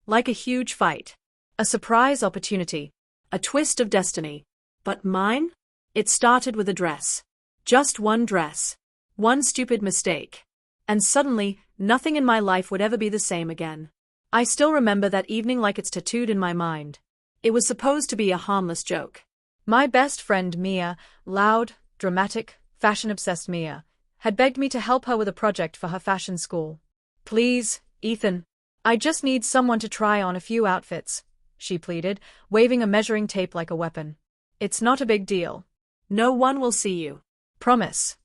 Like a huge fight. A surprise opportunity. A twist of destiny. But mine? It started with a dress. Just one dress. One stupid mistake. And suddenly, nothing in my life would ever be the same again. I still remember that evening like it's tattooed in my mind. It was supposed to be a harmless joke. My best friend Mia, loud, dramatic, fashion-obsessed Mia, had begged me to help her with a project for her fashion school. "Please, Ethan. I just need someone to try on a few outfits," she pleaded, waving a measuring tape like a weapon. "It's not a big deal. No one will see you. Promise."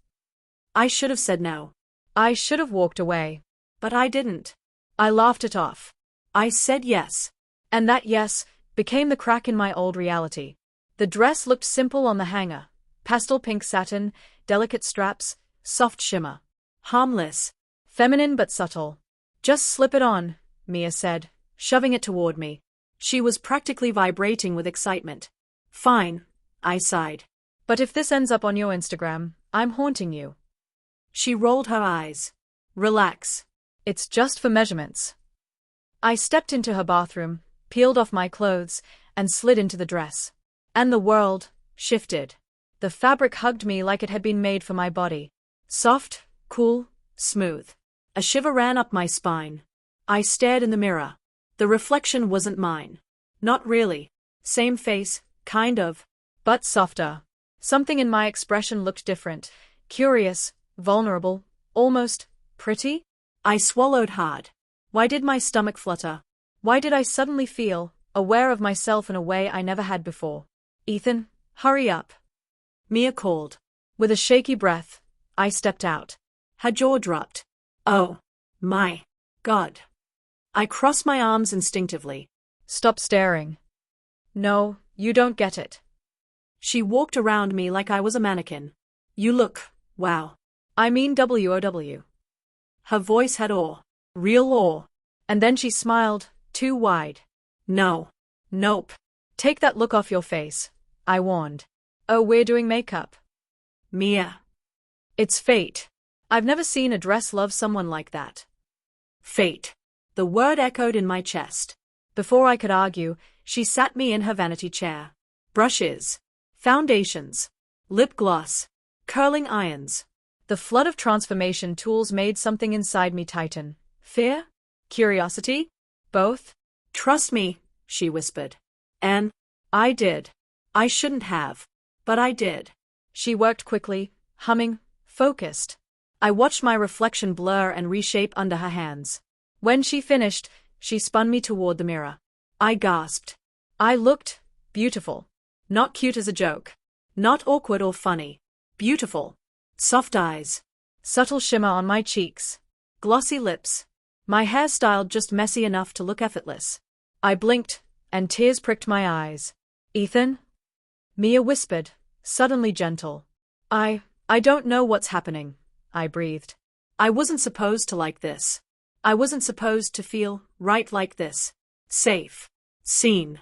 I should have said no. I should have walked away. But I didn't. I laughed it off. I said yes. And that yes became the crack in my old reality. The dress looked simple on the hanger. Pastel pink satin, delicate straps, soft shimmer. Harmless. Feminine but subtle. "Just slip it on," Mia said, shoving it toward me. She was practically vibrating with excitement. "Fine," I sighed. "But if this ends up on your Instagram, I'm haunting you." She rolled her eyes. "Relax. It's just for measurements." I stepped into her bathroom, peeled off my clothes, and slid into the dress. And the world shifted. The fabric hugged me like it had been made for my body. Soft, cool, smooth. A shiver ran up my spine. I stared in the mirror. The reflection wasn't mine. Not really. Same face, kind of. But softer. Something in my expression looked different. Curious, vulnerable, almost pretty. I swallowed hard. Why did my stomach flutter? Why did I suddenly feel aware of myself in a way I never had before? "Ethan, hurry up," Mia called. With a shaky breath, I stepped out. Her jaw dropped. "Oh, my God." I crossed my arms instinctively. "Stop staring." "No, you don't get it." She walked around me like I was a mannequin. "You look, wow. I mean WOW." Her voice had awe. Real awe. And then she smiled, too wide. "No. Nope. Take that look off your face," I warned. "Oh, we're doing makeup." "Mia. It's fate. I've never seen a dress love someone like that." Fate. The word echoed in my chest. Before I could argue, she sat me in her vanity chair. Brushes. Foundations. Lip gloss. Curling irons. The flood of transformation tools made something inside me tighten. Fear? Curiosity? Both? "Trust me," she whispered. And I did. I shouldn't have. But I did. She worked quickly, humming, focused. I watched my reflection blur and reshape under her hands. When she finished, she spun me toward the mirror. I gasped. I looked beautiful. Not cute as a joke. Not awkward or funny. Beautiful. Soft eyes. Subtle shimmer on my cheeks. Glossy lips. My hair styled just messy enough to look effortless. I blinked, and tears pricked my eyes. "Ethan?" Mia whispered, suddenly gentle. I don't know what's happening," I breathed. "I wasn't supposed to like this. I wasn't supposed to feel right like this. Safe. Seen.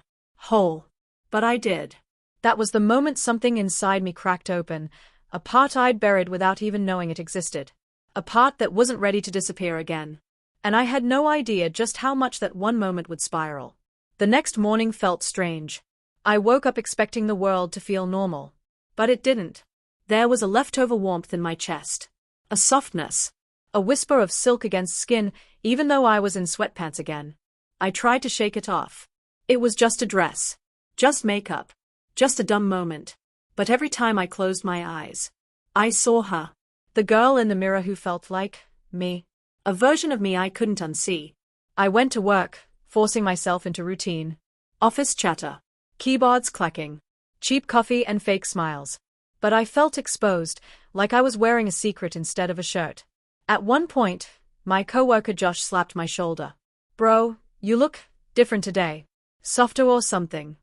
Whole. But I did." That was the moment something inside me cracked open, a part I'd buried without even knowing it existed. A part that wasn't ready to disappear again. And I had no idea just how much that one moment would spiral. The next morning felt strange. I woke up expecting the world to feel normal. But it didn't. There was a leftover warmth in my chest. A softness. A whisper of silk against skin, even though I was in sweatpants again. I tried to shake it off. It was just a dress. Just makeup. Just a dumb moment. But every time I closed my eyes, I saw her. The girl in the mirror who felt like me. A version of me I couldn't unsee. I went to work, forcing myself into routine. Office chatter. Keyboards clacking. Cheap coffee and fake smiles. But I felt exposed, like I was wearing a secret instead of a shirt. At one point, my coworker Josh slapped my shoulder. "Bro, you look different today. Softer or something."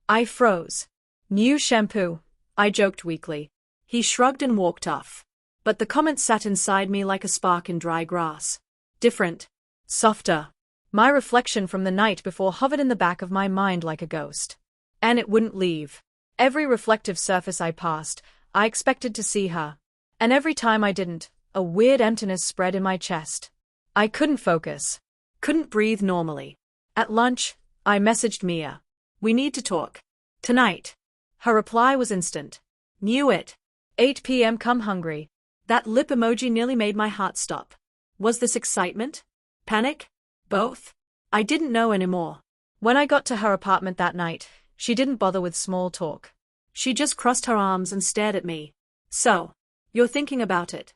I froze. "New shampoo," I joked weakly. He shrugged and walked off. But the comment sat inside me like a spark in dry grass. Different. Softer. My reflection from the night before hovered in the back of my mind like a ghost. And it wouldn't leave. Every reflective surface I passed, I expected to see her. And every time I didn't, a weird emptiness spread in my chest. I couldn't focus. Couldn't breathe normally. At lunch, I messaged Mia. We need to talk. Tonight. Her reply was instant. Knew it. 8 p.m. come hungry. That lip emoji nearly made my heart stop. Was this excitement? Panic? Both? I didn't know anymore. When I got to her apartment that night, she didn't bother with small talk. She just crossed her arms and stared at me. So, you're thinking about it?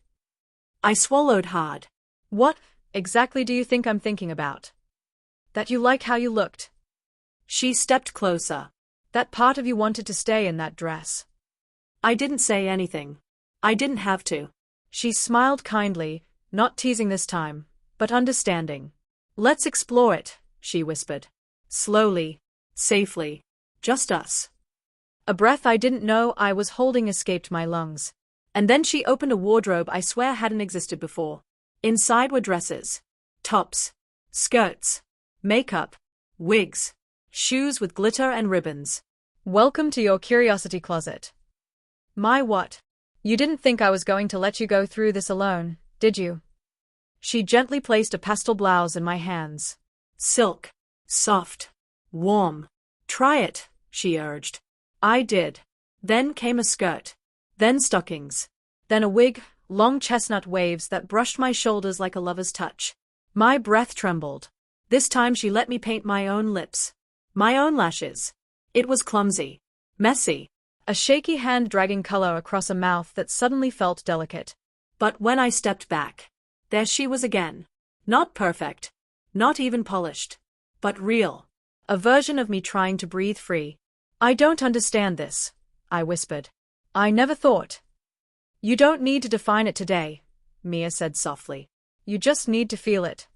I swallowed hard. What exactly do you think I'm thinking about? That you like how you looked. She stepped closer. That part of you wanted to stay in that dress. I didn't say anything. I didn't have to. She smiled kindly, not teasing this time, but understanding. Let's explore it, she whispered. Slowly, safely, just us. A breath I didn't know I was holding escaped my lungs. And then she opened a wardrobe I swear hadn't existed before. Inside were dresses, tops, skirts, makeup, wigs, shoes with glitter and ribbons. Welcome to your curiosity closet. My what? You didn't think I was going to let you go through this alone, did you? She gently placed a pastel blouse in my hands. Silk, soft, warm. Try it, she urged. I did. Then came a skirt. Then stockings. Then a wig, long chestnut waves that brushed my shoulders like a lover's touch. My breath trembled. This time she let me paint my own lips. My own lashes. It was clumsy. Messy. A shaky hand dragging color across a mouth that suddenly felt delicate. But when I stepped back, there she was again. Not perfect. Not even polished. But real. A version of me trying to breathe free. I don't understand this, I whispered. I never thought. You don't need to define it today, Mia said softly. You just need to feel it.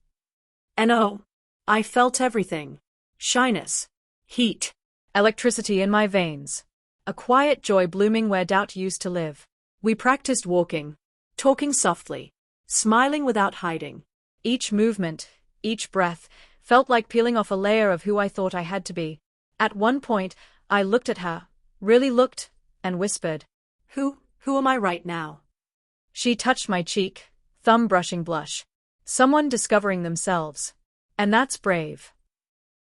And oh, I felt everything. Shyness. Heat. Electricity in my veins. A quiet joy blooming where doubt used to live. We practiced walking, talking softly, smiling without hiding. Each movement, each breath, felt like peeling off a layer of who I thought I had to be. At one point, I looked at her, really looked, and whispered, Who am I right now? She touched my cheek, thumb brushing blush. Someone discovering themselves. And that's brave.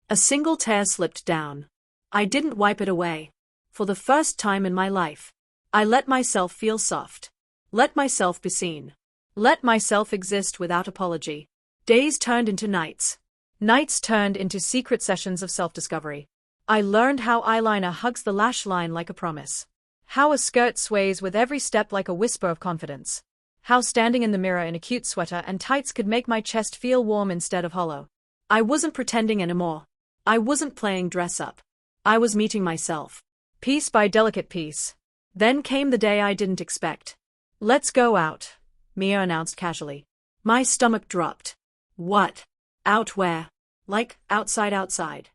A single tear slipped down. I didn't wipe it away. For the first time in my life, I let myself feel soft. Let myself be seen. Let myself exist without apology. Days turned into nights. Nights turned into secret sessions of self-discovery. I learned how eyeliner hugs the lash line like a promise. How a skirt sways with every step like a whisper of confidence. How standing in the mirror in a cute sweater and tights could make my chest feel warm instead of hollow. I wasn't pretending anymore. I wasn't playing dress up. I was meeting myself. Piece by delicate piece. Then came the day I didn't expect. Let's go out, Mia announced casually. My stomach dropped. What? Out where? Like, outside.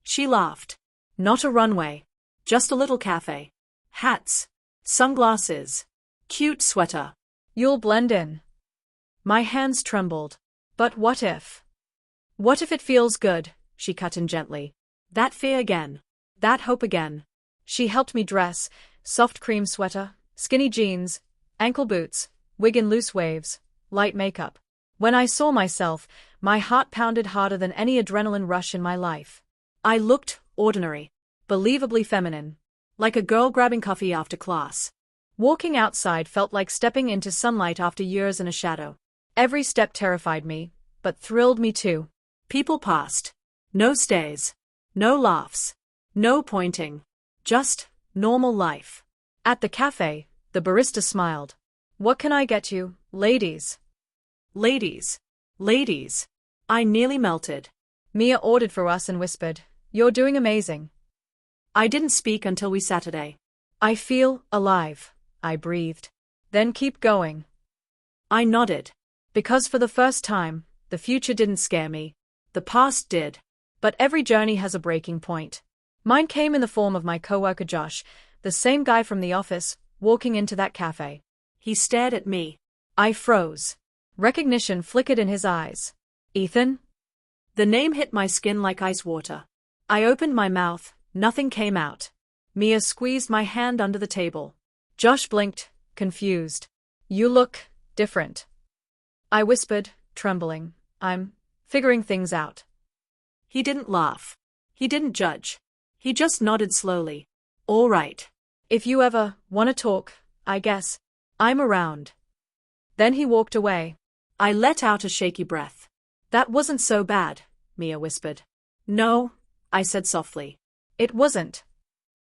She laughed. Not a runway. Just a little cafe. Hats. Sunglasses. Cute sweater. You'll blend in. My hands trembled. But what if? What if it feels good? She cut in gently. That fear again. That hope again. She helped me dress, soft cream sweater, skinny jeans, ankle boots, wig in loose waves, light makeup. When I saw myself, my heart pounded harder than any adrenaline rush in my life. I looked ordinary, believably feminine, like a girl grabbing coffee after class. Walking outside felt like stepping into sunlight after years in a shadow. Every step terrified me, but thrilled me too. People passed. No stares. No laughs. No pointing. Just normal life. At the cafe, the barista smiled. What can I get you, ladies? Ladies. Ladies. I nearly melted. Mia ordered for us and whispered, You're doing amazing. I didn't speak until we Saturday. I feel alive, I breathed. Then keep going. I nodded. Because for the first time, the future didn't scare me. The past did. But every journey has a breaking point. Mine came in the form of my coworker Josh, the same guy from the office, walking into that cafe. He stared at me. I froze. Recognition flickered in his eyes. Ethan? The name hit my skin like ice water. I opened my mouth, nothing came out. Mia squeezed my hand under the table. Josh blinked, confused. You look different. I whispered, trembling. I'm figuring things out. He didn't laugh. He didn't judge. He just nodded slowly. All right. If you ever want to talk, I guess I'm around. Then he walked away. I let out a shaky breath. That wasn't so bad, Mia whispered. No, I said softly. It wasn't.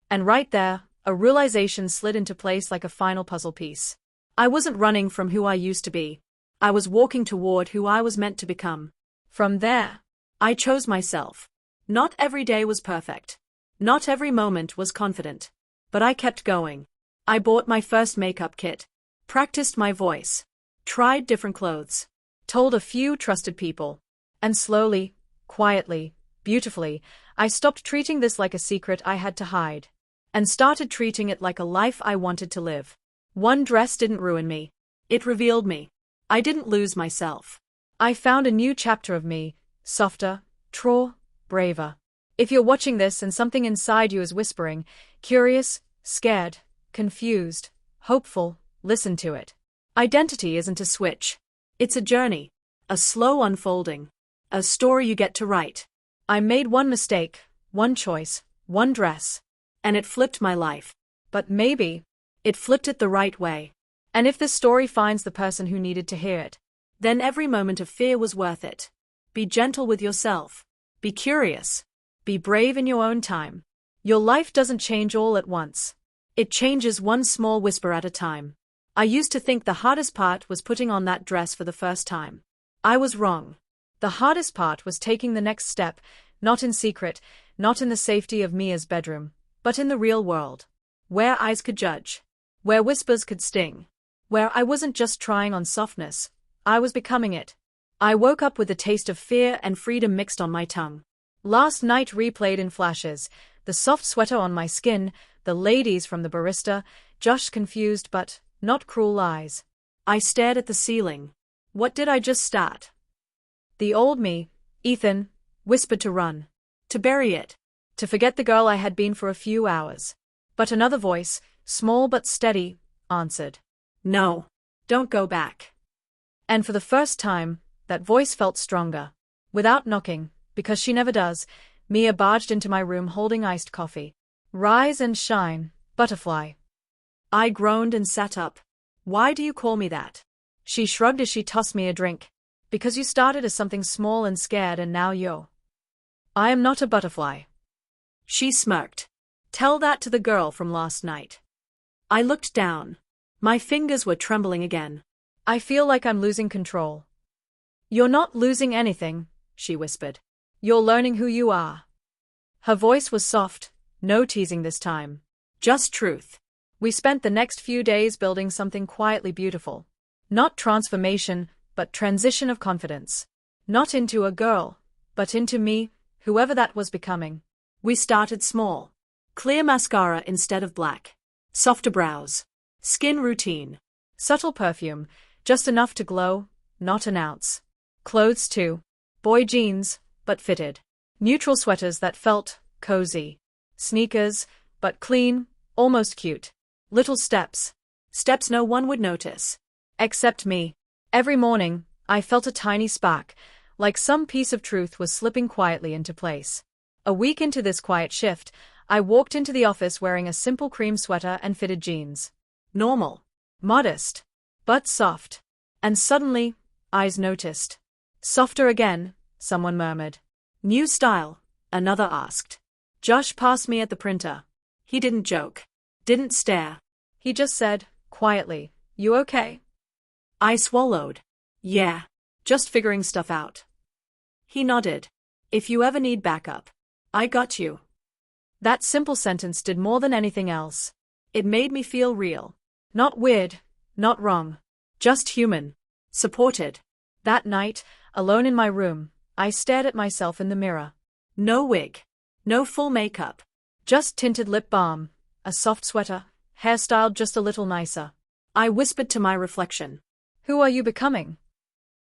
And right there, a realization slid into place like a final puzzle piece. I wasn't running from who I used to be. I was walking toward who I was meant to become. From there, I chose myself. Not every day was perfect. Not every moment was confident. But I kept going. I bought my first makeup kit, practiced my voice, tried different clothes, told a few trusted people. And slowly, quietly, beautifully, I stopped treating this like a secret I had to hide. And started treating it like a life I wanted to live. One dress didn't ruin me. It revealed me. I didn't lose myself. I found a new chapter of me, softer, truer, braver. If you're watching this and something inside you is whispering, curious, scared, confused, hopeful, listen to it. Identity isn't a switch. It's a journey. A slow unfolding. A story you get to write. I made one mistake, one choice, one dress. And it flipped my life. But maybe it flipped it the right way. And if this story finds the person who needed to hear it, then every moment of fear was worth it. Be gentle with yourself. Be curious. Be brave in your own time. Your life doesn't change all at once. It changes one small whisper at a time. I used to think the hardest part was putting on that dress for the first time. I was wrong. The hardest part was taking the next step, not in secret, not in the safety of Mia's bedroom, but in the real world. Where eyes could judge. Where whispers could sting. Where I wasn't just trying on softness, I was becoming it. I woke up with a taste of fear and freedom mixed on my tongue. Last night replayed in flashes, the soft sweater on my skin, the ladies from the barista, Josh's confused but not cruel eyes. I stared at the ceiling. What did I just start? The old me, Ethan, whispered to run. To bury it. To forget the girl I had been for a few hours. But another voice, small but steady, answered. No. Don't go back. And for the first time, that voice felt stronger. Without knocking, because she never does, Mia barged into my room holding iced coffee. Rise and shine, butterfly. I groaned and sat up. Why do you call me that? She shrugged as she tossed me a drink. Because you started as something small and scared and now you're. I am not a butterfly. She smirked. Tell that to the girl from last night. I looked down. My fingers were trembling again. I feel like I'm losing control. You're not losing anything, she whispered. You're learning who you are. Her voice was soft, no teasing this time. Just truth. We spent the next few days building something quietly beautiful. Not transformation, but transition of confidence. Not into a girl, but into me, whoever that was becoming. We started small. Clear mascara instead of black. Softer brows. Skin routine. Subtle perfume, just enough to glow, not an ounce. Clothes too. Boy jeans, but fitted. Neutral sweaters that felt cozy. Sneakers, but clean, almost cute. Little steps. Steps no one would notice. Except me. Every morning, I felt a tiny spark, like some piece of truth was slipping quietly into place. A week into this quiet shift, I walked into the office wearing a simple cream sweater and fitted jeans. Normal. Modest. But soft. And suddenly, eyes noticed. Softer again, someone murmured. New style, another asked. Josh passed me at the printer. He didn't joke. Didn't stare. He just said, quietly, you okay? I swallowed. Yeah. Just figuring stuff out. He nodded. If you ever need backup, I got you. That simple sentence did more than anything else. It made me feel real. Not weird, not wrong. Just human. Supported. That night, alone in my room, I stared at myself in the mirror. No wig. No full makeup. Just tinted lip balm. A soft sweater. Hairstyled just a little nicer. I whispered to my reflection. Who are you becoming?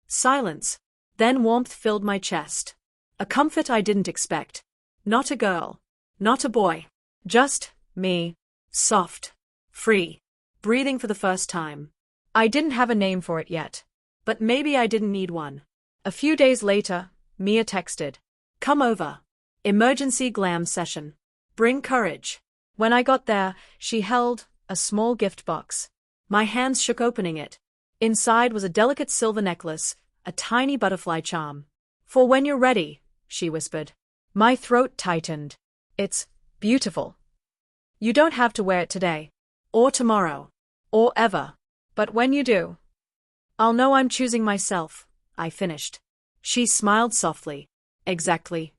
Silence. Then warmth filled my chest. A comfort I didn't expect. Not a girl. Not a boy. Just me. Soft. Free. Breathing for the first time. I didn't have a name for it yet. But maybe I didn't need one. A few days later, Mia texted. Come over. Emergency glam session. Bring courage. When I got there, she held a small gift box. My hands shook opening it. Inside was a delicate silver necklace, a tiny butterfly charm. For when you're ready, she whispered. My throat tightened. It's beautiful. You don't have to wear it today, or tomorrow, or ever. But when you do, I'll know I'm choosing myself, I finished. She smiled softly. Exactly.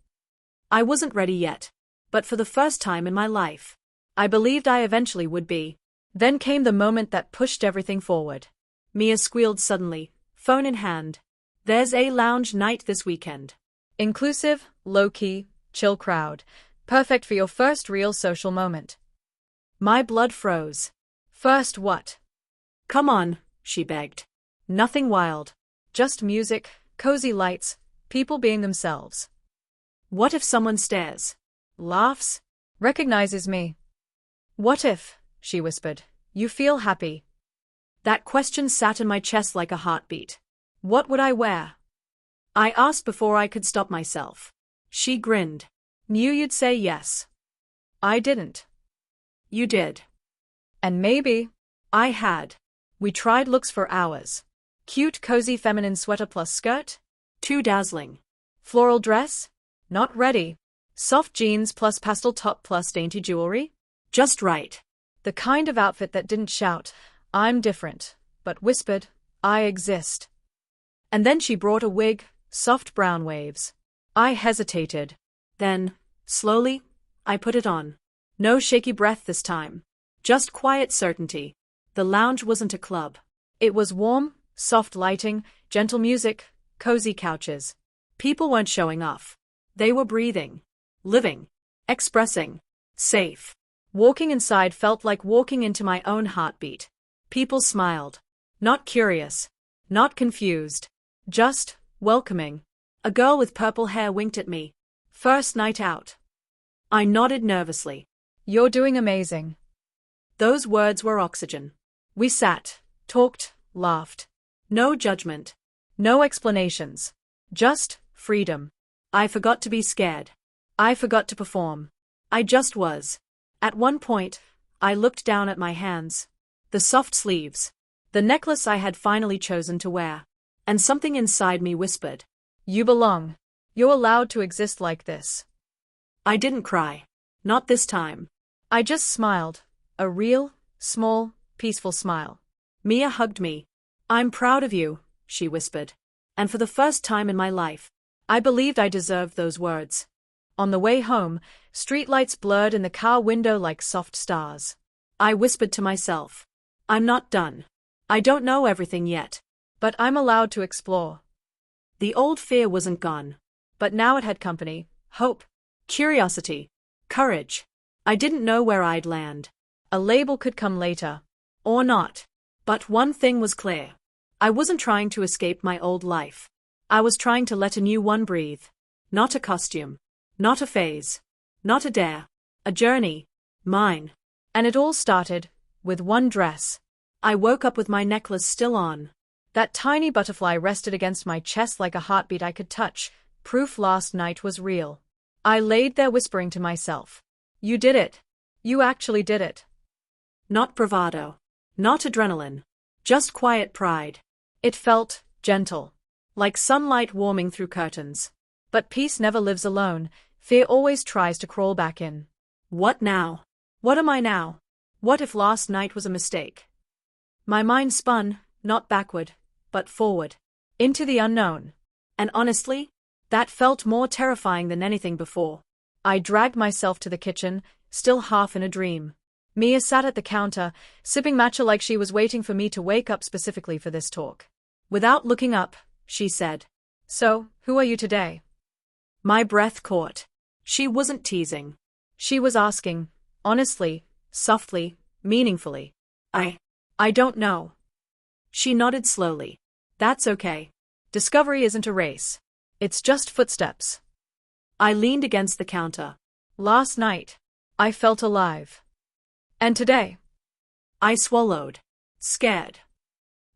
I wasn't ready yet, but for the first time in my life, I believed I eventually would be. Then came the moment that pushed everything forward. Mia squealed suddenly, phone in hand. There's a lounge night this weekend. Inclusive, low-key, chill crowd. Perfect for your first real social moment. My blood froze. First what? Come on, she begged. Nothing wild. Just music, cozy lights, people being themselves. What if someone stares, laughs, recognizes me? What if, she whispered, you feel happy? That question sat in my chest like a heartbeat. What would I wear? I asked before I could stop myself. She grinned. Knew you'd say yes. I didn't. You did. And maybe I had. We tried looks for hours. Cute, cozy feminine sweater plus skirt? Too dazzling. Floral dress? Not ready. Soft jeans plus pastel top plus dainty jewelry? Just right. The kind of outfit that didn't shout, I'm different, but whispered, I exist. And then she brought a wig, soft brown waves. I hesitated. Then, slowly, I put it on. No shaky breath this time. Just quiet certainty. The lounge wasn't a club. It was warm, soft lighting, gentle music, cozy couches. People weren't showing off. They were breathing, living, expressing, safe. Walking inside felt like walking into my own heartbeat. People smiled. Not curious. Not confused. Just welcoming. A girl with purple hair winked at me. First night out. I nodded nervously. You're doing amazing. Those words were oxygen. We sat, talked, laughed. No judgment. No explanations. Just freedom. I forgot to be scared. I forgot to perform. I just was. At one point, I looked down at my hands. The soft sleeves. The necklace I had finally chosen to wear. And something inside me whispered. You belong. You're allowed to exist like this. I didn't cry. Not this time. I just smiled. A real, small, peaceful smile. Mia hugged me. I'm proud of you, she whispered. And for the first time in my life, I believed I deserved those words. On the way home, streetlights blurred in the car window like soft stars. I whispered to myself. I'm not done. I don't know everything yet. But I'm allowed to explore. The old fear wasn't gone. But now it had company, hope, curiosity, courage. I didn't know where I'd land. A label could come later. Or not. But one thing was clear. I wasn't trying to escape my old life. I was trying to let a new one breathe. Not a costume. Not a phase. Not a dare. A journey. Mine. And it all started with one dress. I woke up with my necklace still on. That tiny butterfly rested against my chest like a heartbeat I could touch, proof last night was real. I laid there whispering to myself. You did it. You actually did it. Not bravado. Not adrenaline. Just quiet pride. It felt gentle. Like sunlight warming through curtains. But peace never lives alone. Fear always tries to crawl back in. What now? What am I now? What if last night was a mistake? My mind spun, not backward, but forward. Into the unknown. And honestly, that felt more terrifying than anything before. I dragged myself to the kitchen, still half in a dream. Mia sat at the counter, sipping matcha like she was waiting for me to wake up specifically for this talk. Without looking up, she said, So, who are you today? My breath caught. She wasn't teasing. She was asking, honestly, softly, meaningfully. I don't know. She nodded slowly. That's okay. Discovery isn't a race. It's just footsteps. I leaned against the counter. Last night, I felt alive. And today? I swallowed. Scared.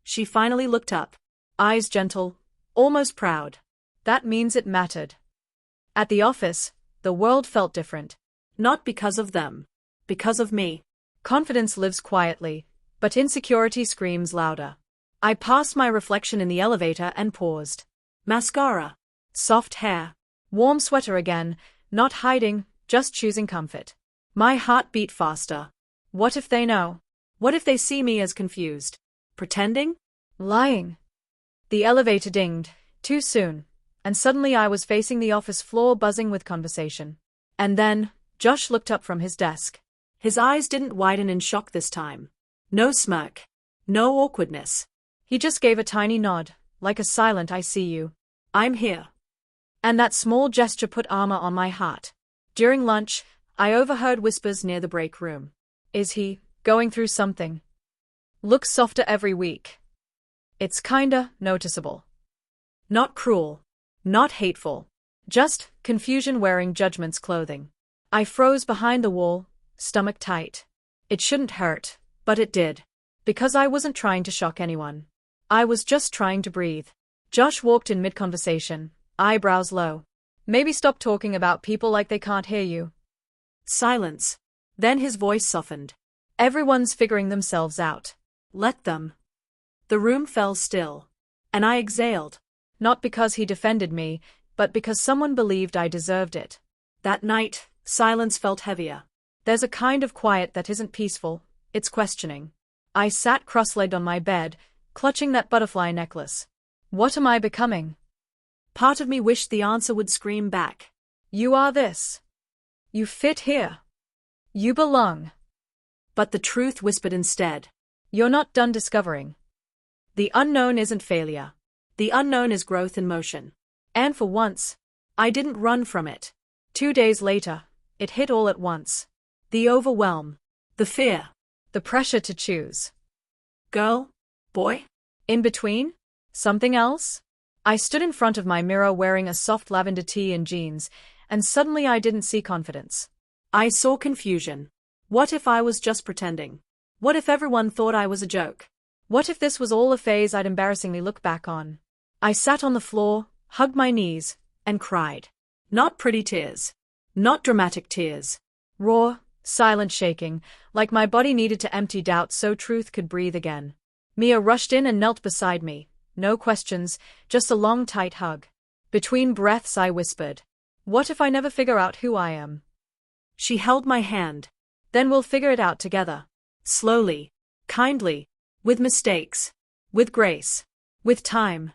She finally looked up. Eyes gentle, almost proud. That means it mattered. At the office, the world felt different. Not because of them. Because of me. Confidence lives quietly, but insecurity screams louder. I passed my reflection in the elevator and paused. Mascara. Soft hair. Warm sweater again, not hiding, just choosing comfort. My heart beat faster. What if they know? What if they see me as confused? Pretending? Lying. The elevator dinged, too soon, and suddenly I was facing the office floor buzzing with conversation. And then, Josh looked up from his desk. His eyes didn't widen in shock this time. No smirk. No awkwardness. He just gave a tiny nod, like a silent I see you. I'm here. And that small gesture put armor on my heart. During lunch, I overheard whispers near the break room. Is he going through something? Looks softer every week. It's kinda noticeable. Not cruel. Not hateful. Just confusion wearing judgment's clothing. I froze behind the wall, stomach tight. It shouldn't hurt, but it did. Because I wasn't trying to shock anyone. I was just trying to breathe. Josh walked in mid-conversation, eyebrows low. Maybe stop talking about people like they can't hear you. Silence. Then his voice softened. Everyone's figuring themselves out. Let them. The room fell still. And I exhaled. Not because he defended me, but because someone believed I deserved it. That night, silence felt heavier. There's a kind of quiet that isn't peaceful, it's questioning. I sat cross-legged on my bed, clutching that butterfly necklace. What am I becoming? Part of me wished the answer would scream back. You are this. You fit here. You belong. But the truth whispered instead. You're not done discovering. The unknown isn't failure. The unknown is growth in motion. And for once, I didn't run from it. 2 days later, it hit all at once. The overwhelm. The fear. The pressure to choose. Girl? Boy? In between? Something else? I stood in front of my mirror wearing a soft lavender tee and jeans, and suddenly I didn't see confidence. I saw confusion. What if I was just pretending? What if everyone thought I was a joke? What if this was all a phase I'd embarrassingly look back on? I sat on the floor, hugged my knees, and cried. Not pretty tears. Not dramatic tears. Raw, silent shaking, like my body needed to empty doubt so truth could breathe again. Mia rushed in and knelt beside me. No questions, just a long tight hug. Between breaths I whispered. What if I never figure out who I am? She held my hand. Then we'll figure it out together. Slowly. Kindly. With mistakes. With grace. With time.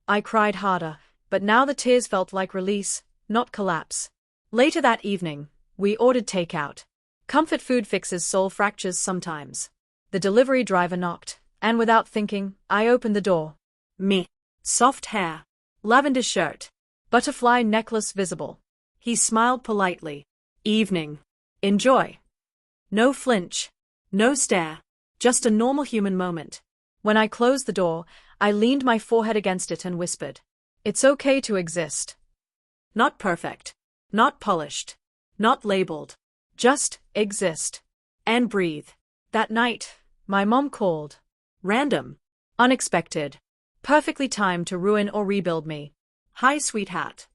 I cried harder, but now the tears felt like release, not collapse. Later that evening, we ordered takeout. Comfort food fixes soul fractures sometimes. The delivery driver knocked, and without thinking, I opened the door. Me. Soft hair. Lavender shirt. Butterfly necklace visible. He smiled politely. Evening. Enjoy. No flinch. No stare. Just a normal human moment. When I closed the door, I leaned my forehead against it and whispered. It's okay to exist. Not perfect. Not polished. Not labeled. Just exist. And breathe. That night, my mom called. Random. Unexpected. Perfectly timed to ruin or rebuild me. Hi, sweetheart.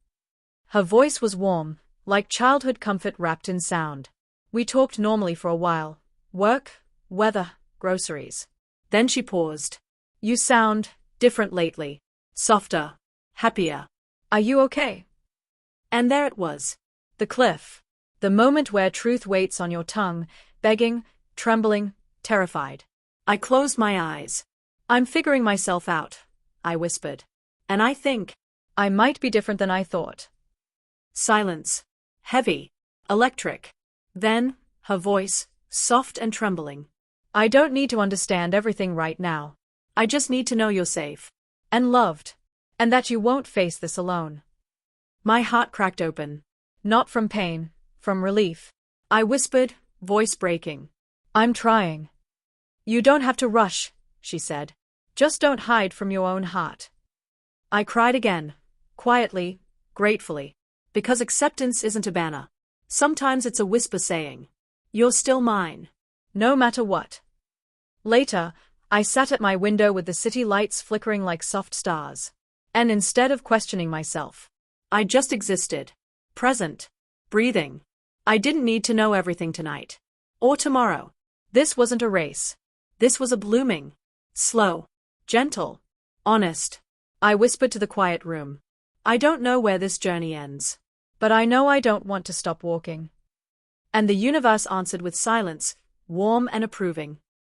Her voice was warm, like childhood comfort wrapped in sound. We talked normally for a while. Work, weather, groceries. Then she paused. You sound different lately. Softer. Happier. Are you okay? And there it was. The cliff. The moment where truth waits on your tongue, begging, trembling, terrified. I closed my eyes. I'm figuring myself out, I whispered. And I think I might be different than I thought. Silence. Heavy. Electric. Then, her voice, soft and trembling. I don't need to understand everything right now. I just need to know you're safe. And loved. And that you won't face this alone. My heart cracked open. Not from pain, from relief. I whispered, voice breaking. I'm trying. You don't have to rush, she said. Just don't hide from your own heart. I cried again. Quietly, gratefully. Because acceptance isn't a banner. Sometimes it's a whisper saying, you're still mine. No matter what. Later, I sat at my window with the city lights flickering like soft stars. And instead of questioning myself, I just existed. present, breathing. I didn't need to know everything tonight. Or tomorrow. This wasn't a race. This was a blooming. Slow. Gentle. Honest. I whispered to the quiet room. I don't know where this journey ends. But I know I don't want to stop walking. And the universe answered with silence, warm and approving.